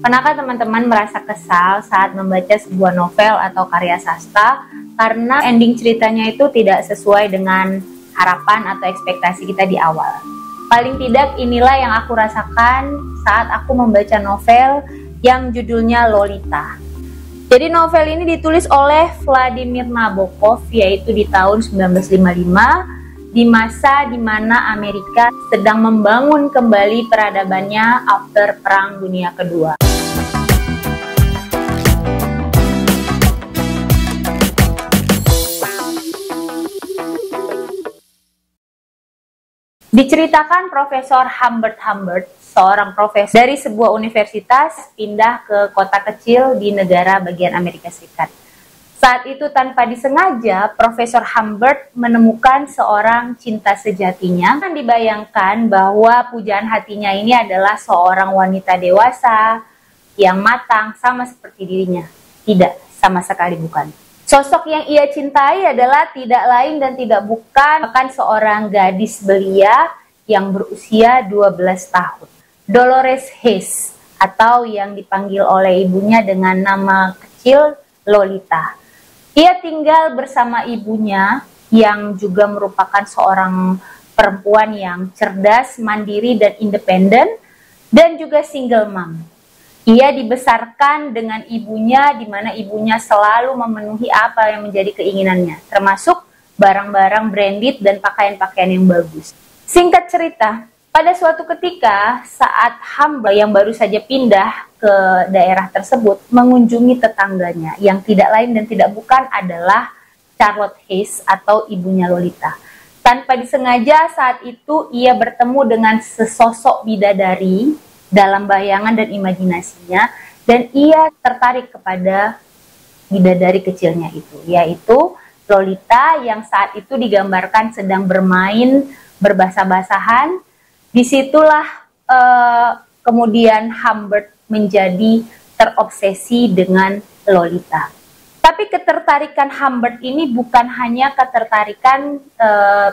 Pernahkah teman-teman merasa kesal saat membaca sebuah novel atau karya sastra karena ending ceritanya itu tidak sesuai dengan harapan atau ekspektasi kita di awal? Paling tidak inilah yang aku rasakan saat aku membaca novel yang judulnya Lolita. Jadi novel ini ditulis oleh Vladimir Nabokov, yaitu di tahun 1955, di masa di mana Amerika sedang membangun kembali peradabannya after Perang Dunia Kedua. Diceritakan Profesor Humbert, seorang profesor dari sebuah universitas, pindah ke kota kecil di negara bagian Amerika Serikat. Saat itu tanpa disengaja, Profesor Humbert menemukan seorang cinta sejatinya. Dan dibayangkan bahwa pujaan hatinya ini adalah seorang wanita dewasa yang matang sama seperti dirinya. Tidak, sama sekali bukan. Sosok yang ia cintai adalah tidak lain dan tidak bukan seorang gadis belia yang berusia 12 tahun. Dolores Hayes, atau yang dipanggil oleh ibunya dengan nama kecil Lolita. Ia tinggal bersama ibunya yang juga merupakan seorang perempuan yang cerdas, mandiri, dan independen, dan juga single mom. Ia dibesarkan dengan ibunya, di mana ibunya selalu memenuhi apa yang menjadi keinginannya, termasuk barang-barang branded dan pakaian-pakaian yang bagus. Singkat cerita, pada suatu ketika saat Humbert yang baru saja pindah ke daerah tersebut mengunjungi tetangganya, yang tidak lain dan tidak bukan adalah Charlotte Hayes atau ibunya Lolita. Tanpa disengaja saat itu ia bertemu dengan sesosok bidadari dalam bayangan dan imajinasinya, dan ia tertarik kepada bidadari kecilnya itu, yaitu Lolita yang saat itu digambarkan sedang bermain berbahasa-basahan. Disitulah kemudian Humbert menjadi terobsesi dengan Lolita. Tapi ketertarikan Humbert ini bukan hanya ketertarikan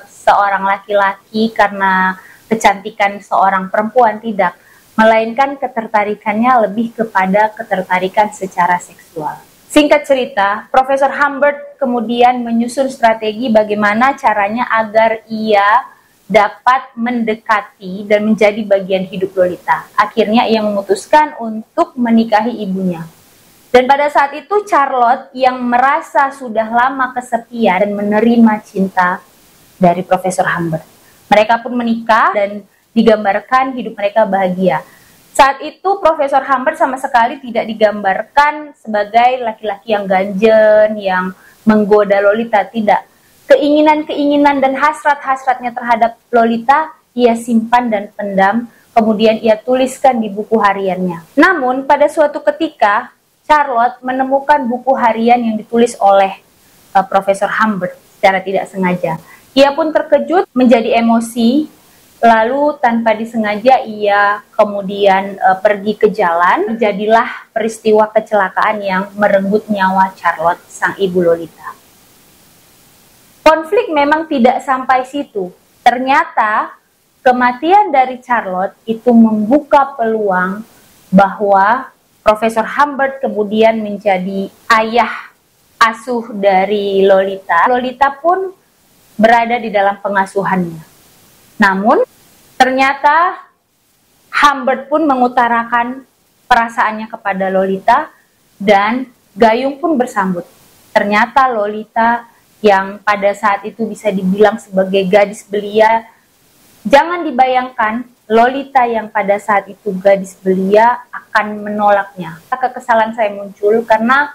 seorang laki-laki karena kecantikan seorang perempuan, tidak. Melainkan ketertarikannya lebih kepada ketertarikan secara seksual. Singkat cerita, Profesor Humbert kemudian menyusun strategi bagaimana caranya agar ia dapat mendekati dan menjadi bagian hidup Lolita. Akhirnya ia memutuskan untuk menikahi ibunya. Dan pada saat itu Charlotte yang merasa sudah lama kesepian dan menerima cinta dari Profesor Humbert. Mereka pun menikah dan digambarkan hidup mereka bahagia. Saat itu Profesor Humbert sama sekali tidak digambarkan sebagai laki-laki yang ganjen, yang menggoda Lolita, tidak. Keinginan-keinginan dan hasrat-hasratnya terhadap Lolita ia simpan dan pendam, kemudian ia tuliskan di buku hariannya. Namun pada suatu ketika Charlotte menemukan buku harian yang ditulis oleh Profesor Humbert secara tidak sengaja. Ia pun terkejut, menjadi emosi. Lalu tanpa disengaja ia kemudian pergi ke jalan. Terjadilah peristiwa kecelakaan yang merenggut nyawa Charlotte, sang ibu Lolita. Konflik memang tidak sampai situ. Ternyata kematian dari Charlotte itu membuka peluang bahwa Profesor Humbert kemudian menjadi ayah asuh dari Lolita. Lolita pun berada di dalam pengasuhannya. Namun, ternyata Humbert pun mengutarakan perasaannya kepada Lolita dan gayung pun bersambut. Ternyata Lolita yang pada saat itu bisa dibilang sebagai gadis belia, jangan dibayangkan Lolita yang pada saat itu gadis belia akan menolaknya. Kekesalan saya muncul karena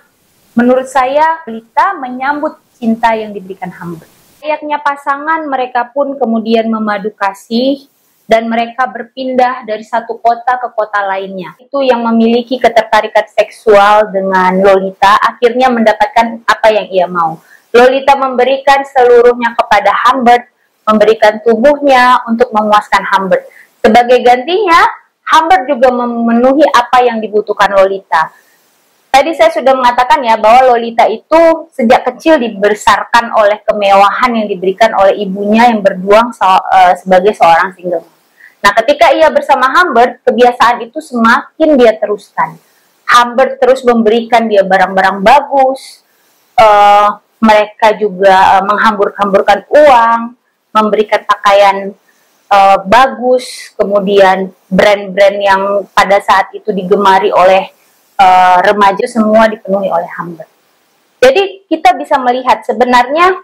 menurut saya Lolita menyambut cinta yang diberikan Humbert. Layaknya pasangan, mereka pun kemudian memadu kasih dan mereka berpindah dari satu kota ke kota lainnya. Itu yang memiliki ketertarikan seksual dengan Lolita akhirnya mendapatkan apa yang ia mau. Lolita memberikan seluruhnya kepada Humbert, memberikan tubuhnya untuk memuaskan Humbert. Sebagai gantinya, Humbert juga memenuhi apa yang dibutuhkan Lolita. Tadi saya sudah mengatakan ya bahwa Lolita itu sejak kecil dibesarkan oleh kemewahan yang diberikan oleh ibunya yang berjuang sebagai seorang single. Nah, ketika ia bersama Humbert, kebiasaan itu semakin dia teruskan. Humbert terus memberikan dia barang-barang bagus, mereka juga menghambur-hamburkan uang, memberikan pakaian bagus, kemudian brand-brand yang pada saat itu digemari oleh remaja semua dipenuhi oleh Humbert. Jadi kita bisa melihat sebenarnya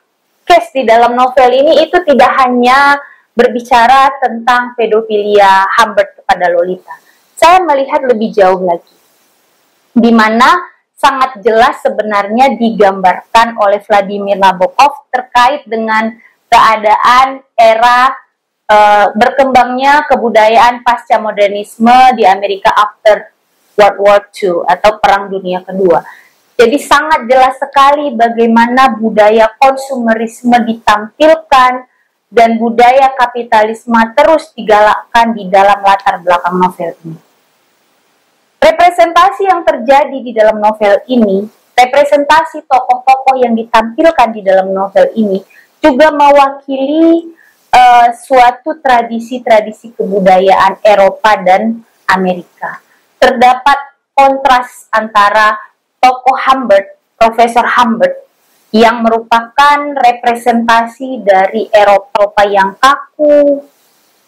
case di dalam novel ini itu tidak hanya berbicara tentang pedofilia Humbert kepada Lolita. Saya melihat lebih jauh lagi, di mana sangat jelas sebenarnya digambarkan oleh Vladimir Nabokov terkait dengan keadaan era berkembangnya kebudayaan pasca modernisme di Amerika after World War II atau Perang Dunia Kedua. Jadi sangat jelas sekali bagaimana budaya konsumerisme ditampilkan dan budaya kapitalisme terus digalakkan di dalam latar belakang novel ini. Representasi yang terjadi di dalam novel ini, representasi tokoh-tokoh yang ditampilkan di dalam novel ini juga mewakili suatu tradisi-tradisi kebudayaan Eropa dan Amerika. Terdapat kontras antara tokoh Humbert, Profesor Humbert, yang merupakan representasi dari Eropa yang kaku,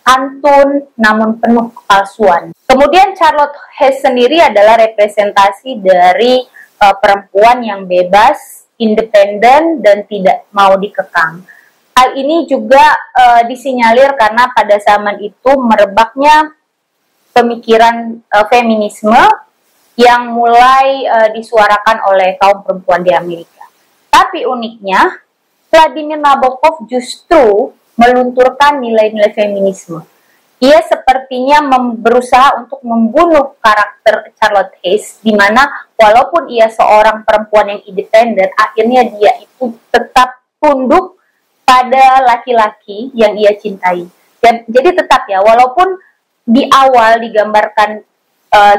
santun, namun penuh kepalsuan. Kemudian Charlotte Hesse sendiri adalah representasi dari perempuan yang bebas, independen, dan tidak mau dikekang. Hal ini juga disinyalir karena pada zaman itu merebaknya pemikiran feminisme yang mulai disuarakan oleh kaum perempuan di Amerika. Tapi uniknya, Vladimir Nabokov justru melunturkan nilai-nilai feminisme. Ia sepertinya berusaha untuk membunuh karakter Charlotte Hesse, di mana walaupun ia seorang perempuan yang independen, akhirnya dia itu tetap tunduk pada laki-laki yang ia cintai. Jadi tetap ya, walaupun di awal digambarkan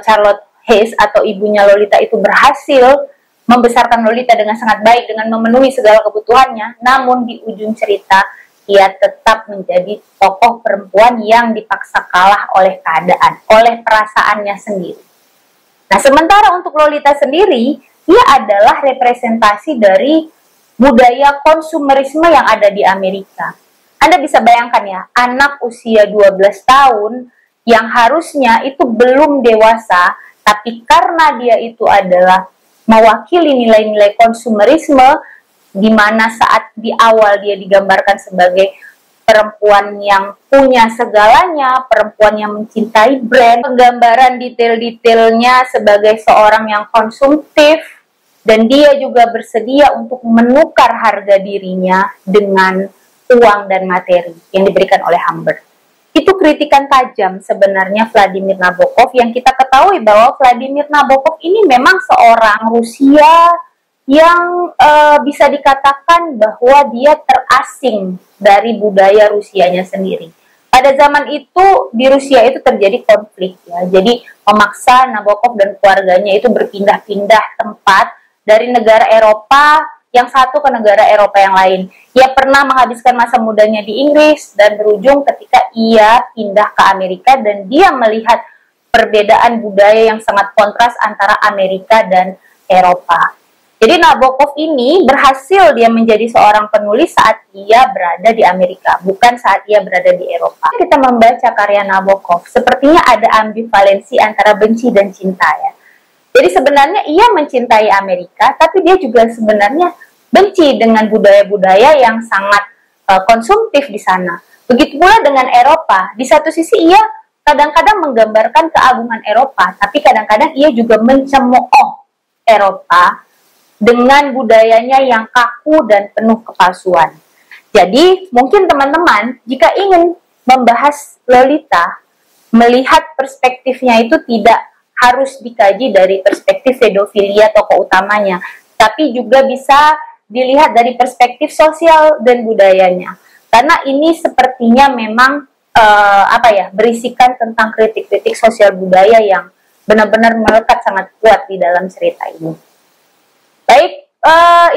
Charlotte Hesse atau ibunya Lolita itu berhasil membesarkan Lolita dengan sangat baik, dengan memenuhi segala kebutuhannya, namun di ujung cerita ia tetap menjadi tokoh perempuan yang dipaksa kalah oleh keadaan, oleh perasaannya sendiri. Nah, sementara untuk Lolita sendiri, ia adalah representasi dari budaya konsumerisme yang ada di Amerika. Anda bisa bayangkan ya, anak usia 12 tahun yang harusnya itu belum dewasa, tapi karena dia itu adalah mewakili nilai-nilai konsumerisme, di mana saat di awal dia digambarkan sebagai perempuan yang punya segalanya, perempuan yang mencintai brand, penggambaran detail-detailnya sebagai seorang yang konsumtif, dan dia juga bersedia untuk menukar harga dirinya dengan uang dan materi yang diberikan oleh Humbert. Itu kritikan tajam sebenarnya Vladimir Nabokov, yang kita ketahui bahwa Vladimir Nabokov ini memang seorang Rusia yang bisa dikatakan bahwa dia terasing dari budaya Rusianya sendiri. Pada zaman itu di Rusia itu terjadi konflik ya, jadi memaksa Nabokov dan keluarganya itu berpindah-pindah tempat dari negara Eropa yang satu ke negara Eropa yang lain. Ia pernah menghabiskan masa mudanya di Inggris dan berujung ketika ia pindah ke Amerika dan dia melihat perbedaan budaya yang sangat kontras antara Amerika dan Eropa. Jadi Nabokov ini berhasil dia menjadi seorang penulis saat ia berada di Amerika, bukan saat ia berada di Eropa. Kita membaca karya Nabokov, sepertinya ada ambivalensi antara benci dan cinta ya. Jadi sebenarnya ia mencintai Amerika, tapi dia juga sebenarnya benci dengan budaya-budaya yang sangat konsumtif di sana. Begitu pula dengan Eropa. Di satu sisi ia kadang-kadang menggambarkan keagungan Eropa, tapi kadang-kadang ia juga mencemooh Eropa dengan budayanya yang kaku dan penuh kepalsuan. Jadi mungkin teman-teman jika ingin membahas Lolita, melihat perspektifnya itu tidak harus dikaji dari perspektif pedofilia tokoh utamanya, tapi juga bisa dilihat dari perspektif sosial dan budayanya. Karena ini sepertinya memang berisikan tentang kritik-kritik sosial budaya yang benar-benar melekat sangat kuat di dalam cerita ini. Baik,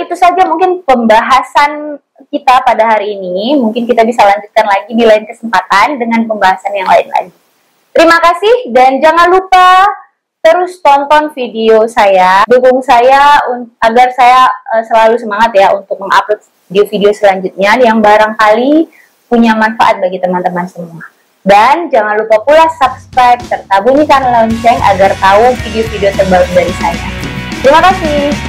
itu saja mungkin pembahasan kita pada hari ini. Mungkin kita bisa lanjutkan lagi di lain kesempatan dengan pembahasan yang lain lagi. Terima kasih dan jangan lupa terus tonton video saya, dukung saya agar saya selalu semangat ya untuk mengupload video-video selanjutnya yang barangkali punya manfaat bagi teman-teman semua. Dan jangan lupa pula subscribe serta bunyikan lonceng agar tahu video-video terbaru dari saya. Terima kasih.